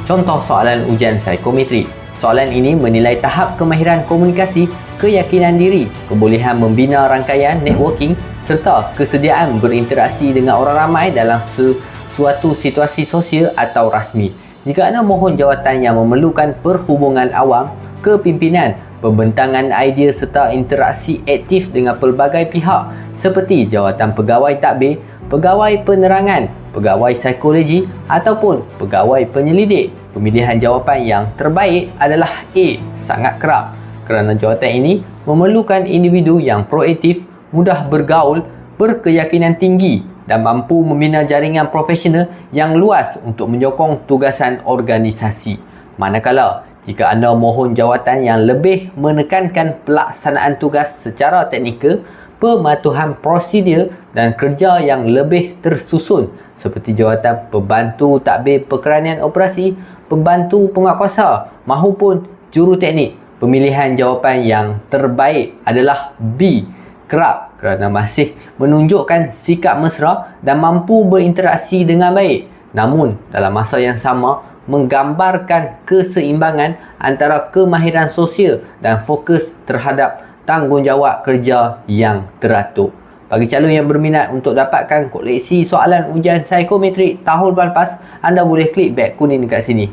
Contoh soalan ujian psikometrik. Soalan ini menilai tahap kemahiran komunikasi, keyakinan diri, kebolehan membina rangkaian networking serta kesediaan berinteraksi dengan orang ramai dalam suatu situasi sosial atau rasmi. Jika anda mohon jawatan yang memerlukan perhubungan awam, kepimpinan, pembentangan idea serta interaksi aktif dengan pelbagai pihak seperti jawatan pegawai tadbir, pegawai penerangan, pegawai psikologi ataupun pegawai penyelidik, pemilihan jawapan yang terbaik adalah A, sangat kerap, kerana jawatan ini memerlukan individu yang proaktif, mudah bergaul, berkeyakinan tinggi dan mampu membina jaringan profesional yang luas untuk menyokong tugasan organisasi. Manakala, jika anda mohon jawatan yang lebih menekankan pelaksanaan tugas secara teknikal, pematuhan prosedur dan kerja yang lebih tersusun seperti jawatan pembantu tadbir pekeranian operasi, pembantu penguatkuasa mahupun juruteknik, pemilihan jawapan yang terbaik adalah B, kerap, kerana masih menunjukkan sikap mesra dan mampu berinteraksi dengan baik, namun dalam masa yang sama menggambarkan keseimbangan antara kemahiran sosial dan fokus terhadap tanggungjawab kerja yang teratur. Bagi calon yang berminat untuk dapatkan koleksi soalan ujian psikometrik tahun lepas, anda boleh klik beg kuning dekat sini.